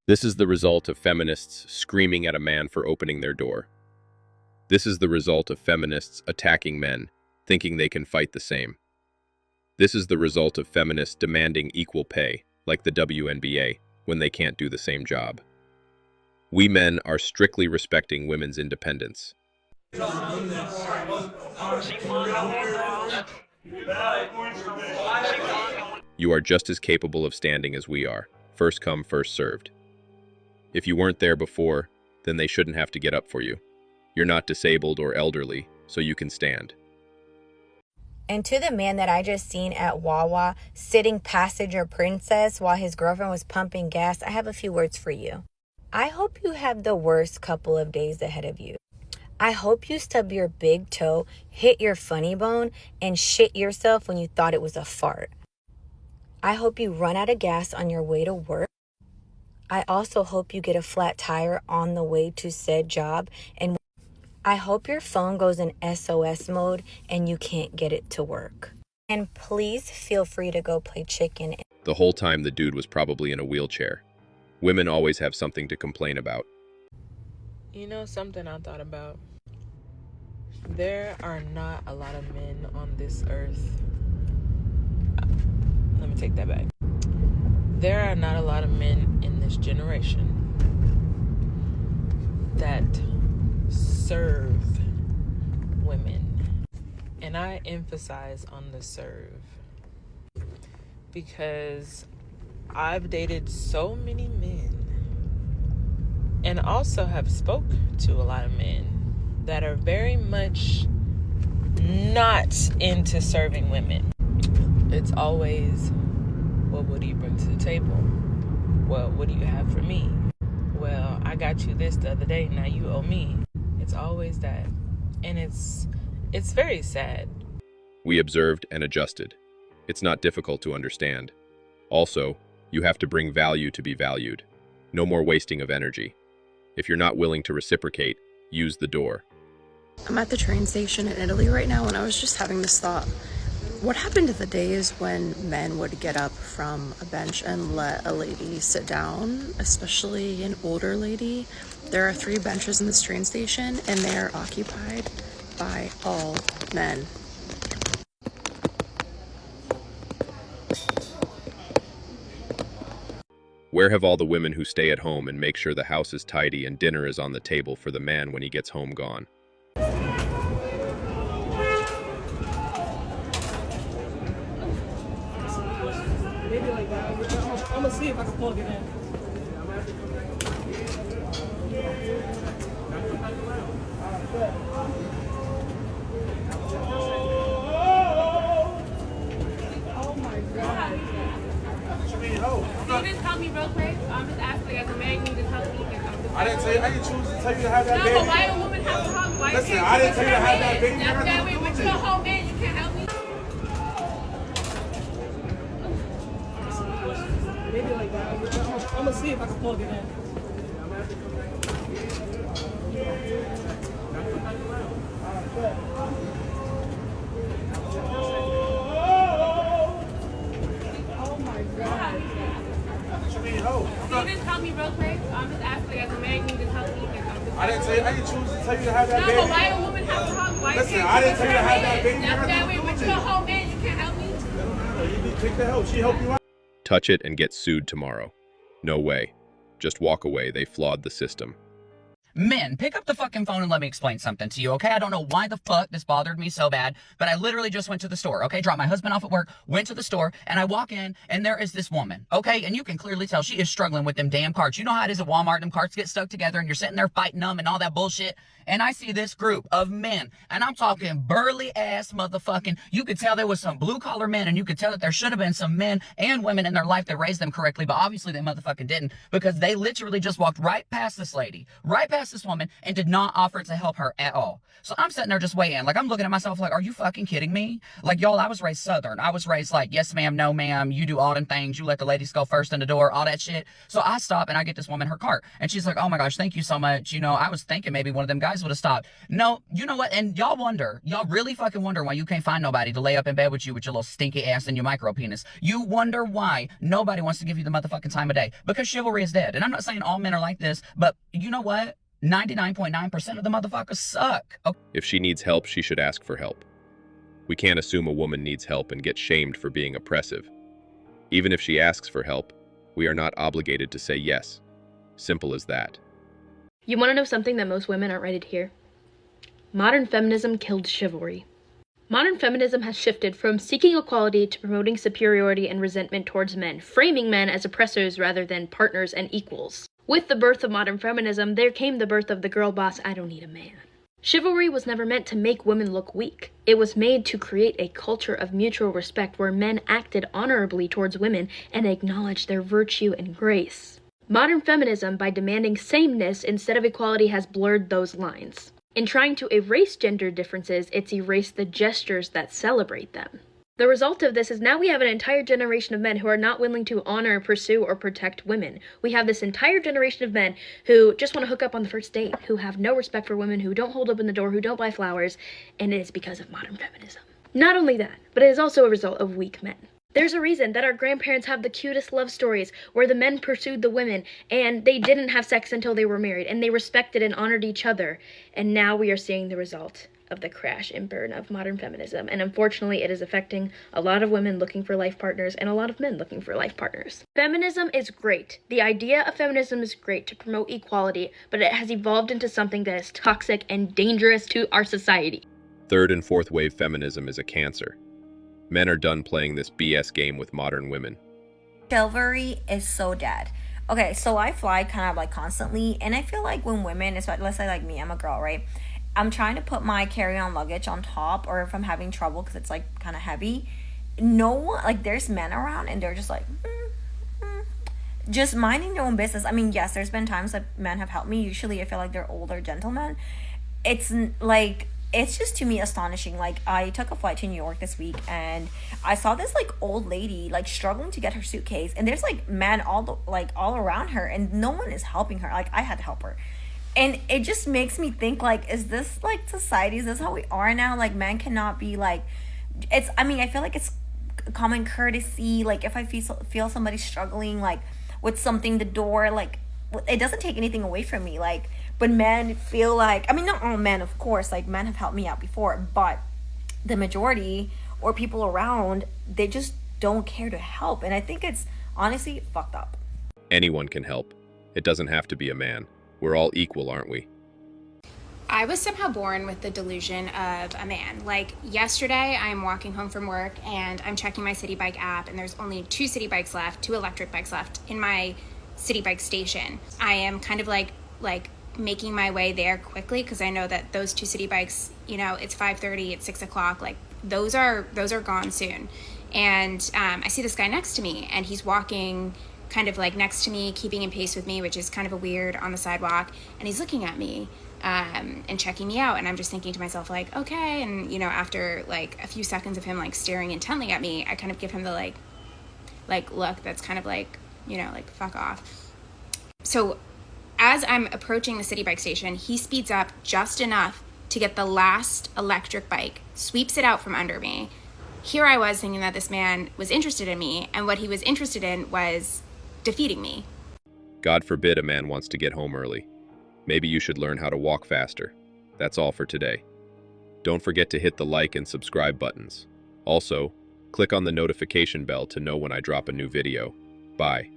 This is the result of feminists screaming at a man for opening their door. This is the result of feminists attacking men, thinking they can fight the same. This is the result of feminists demanding equal pay, like the WNBA, when they can't do the same job. We men are strictly respecting women's independence. You are just as capable of standing as we are. First come, first served. If you weren't there before, then they shouldn't have to get up for you. You're not disabled or elderly, so you can stand. And to the man that I just seen at Wawa sitting passenger princess while his girlfriend was pumping gas, I have a few words for you. I hope you have the worst couple of days ahead of you. I hope you stub your big toe, hit your funny bone, and shit yourself when you thought it was a fart. I hope you run out of gas on your way to work. I also hope you get a flat tire on the way to said job, and I hope your phone goes in SOS mode and you can't get it to work. And please feel free to go play chicken. The whole time the dude was probably in a wheelchair. Women always have something to complain about. You know something I thought about? There are not a lot of men on this earth. Let me take that back. There are not a lot of men in this generation that serve women. And I emphasize on the serve because I've dated so many men and also have spoke to a lot of men that are very much not into serving women. It's always, well, what do you bring to the table? Well, what do you have for me? Well, I got you this the other day, now you owe me. It's always that. And it's very sad. We observed and adjusted. It's not difficult to understand. Also, you have to bring value to be valued. No more wasting of energy. If you're not willing to reciprocate, use the door. I'm at the train station in Italy right now, and I was just having this thought. What happened to the days when men would get up from a bench and let a lady sit down, especially an older lady? There are 3 benches in this train station, and they are occupied by all men. Where have all the women who stay at home and make sure the house is tidy and dinner is on the table for the man when he gets home gone? I'm gonna see if I can plug it in. Oh my God. Can you just help me real quick? I'm just asking as a man, you need to help me. I didn't choose to tell you to have that No, baby. but why a woman have to help? Why Listen, can't I you didn't tell you to have that man? baby. That's that way, but you're a whole man, you can't help me. Maybe like that. I'm gonna see if I can plug it in. Oh my God. Can you just help me real quick? I'm just asking as a man, you need to help me. I didn't choose to tell you to have that No, baby. but why a woman have to help? Why Listen, can't I you didn't tell you to have that man? baby. That's that way, but you're a whole man, you can't help me. You need to take the help. She helped you out. Touch it and get sued tomorrow. No way. Just walk away. They flawed the system. Men, pick up the fucking phone and let me explain something to you, okay? I don't know why the fuck this bothered me so bad, but I literally just went to the store, okay? Dropped my husband off at work, went to the store, and I walk in, and there is this woman, okay? And you can clearly tell she is struggling with them damn carts. You know how it is at Walmart, them carts get stuck together, and you're sitting there fighting them and all that bullshit. And I see this group of men, and I'm talking burly-ass motherfucking, you could tell there was some blue-collar men, and you could tell that there should have been some men and women in their life that raised them correctly, but obviously they motherfucking didn't, because they literally just walked right past this lady, right past past this woman and did not offer to help her at all. So I'm sitting there just waiting. Like, I'm looking at myself like, are you fucking kidding me? Like, y'all, I was raised Southern. I was raised like, yes, ma'am, no, ma'am. You do all them things. You let the ladies go first in the door, all that shit. So I stop and I get this woman her cart. And she's like, oh my gosh, thank you so much. You know, I was thinking maybe one of them guys would have stopped. No, you know what? And y'all really fucking wonder why you can't find nobody to lay up in bed with you with your little stinky ass and your micro penis. You wonder why nobody wants to give you the motherfucking time of day. Because chivalry is dead. And I'm not saying all men are like this, but you know what? 99.9% of the motherfuckers suck. Okay. If she needs help, she should ask for help. We can't assume a woman needs help and get shamed for being oppressive. Even if she asks for help, we are not obligated to say yes. Simple as that. You want to know something that most women aren't ready to hear? Modern feminism killed chivalry. Modern feminism has shifted from seeking equality to promoting superiority and resentment towards men, framing men as oppressors rather than partners and equals. With the birth of modern feminism, there came the birth of the girl boss, I don't need a man. Chivalry was never meant to make women look weak. It was made to create a culture of mutual respect where men acted honorably towards women and acknowledged their virtue and grace. Modern feminism, by demanding sameness instead of equality, has blurred those lines. In trying to erase gender differences, it's erased the gestures that celebrate them. The result of this is now we have an entire generation of men who are not willing to honor, pursue, or protect women. We have this entire generation of men who just want to hook up on the first date, who have no respect for women, who don't hold open the door, who don't buy flowers, and it is because of modern feminism. Not only that, but it is also a result of weak men. There's a reason that our grandparents have the cutest love stories where the men pursued the women and they didn't have sex until they were married and they respected and honored each other. And now we are seeing the result of the crash and burn of modern feminism. And unfortunately, it is affecting a lot of women looking for life partners and a lot of men looking for life partners. Feminism is great. The idea of feminism is great to promote equality, but it has evolved into something that is toxic and dangerous to our society. Third and fourth wave feminism is a cancer. Men are done playing this BS game with modern women. Chivalry is so dead. Okay, so I fly kind of like constantly, and I feel like when women, especially let's say like me, I'm a girl, right? I'm trying to put my carry-on luggage on top, or if I'm having trouble because it's like kind of heavy, no one, like there's men around and they're just like, just minding their own business. I mean, yes, there's been times that men have helped me. Usually I feel like they're older gentlemen. It's just to me astonishing. Like I took a flight to New York this week and I saw this like old lady like struggling to get her suitcase, and there's like men all around her and no one is helping her. Like I had to help her. And it just makes me think, like, is this like society? Is this how we are now? Like men cannot be like, I feel like it's common courtesy. Like if I feel somebody struggling like with something, the door, like it doesn't take anything away from me. Like, but men feel like, I mean, not all men, of course, like men have helped me out before, but the majority or people around, they just don't care to help. And I think it's honestly fucked up. Anyone can help. It doesn't have to be a man. We're all equal, aren't we? I was somehow born with the delusion of a man. Like yesterday, I'm walking home from work and I'm checking my City Bike app, and there's only 2 city bikes left, 2 electric bikes left in my City Bike station. I am kind of like making my way there quickly because I know that those 2 city bikes, you know, it's 5:30, it's 6 o'clock, like those are gone soon. And I see this guy next to me, and he's walking kind of like next to me, keeping in pace with me, which is kind of a weird on the sidewalk, and he's looking at me and checking me out, and I'm just thinking to myself like, okay. And you know, after like a few seconds of him like staring intently at me, I kind of give him the like look that's kind of like, you know, like fuck off. So as I'm approaching the City Bike station, he speeds up just enough to get the last electric bike, sweeps it out from under me. Here I was thinking that this man was interested in me, and what he was interested in was defeating me. God forbid a man wants to get home early. Maybe you should learn how to walk faster. That's all for today. Don't forget to hit the like and subscribe buttons. Also, click on the notification bell to know when I drop a new video. Bye.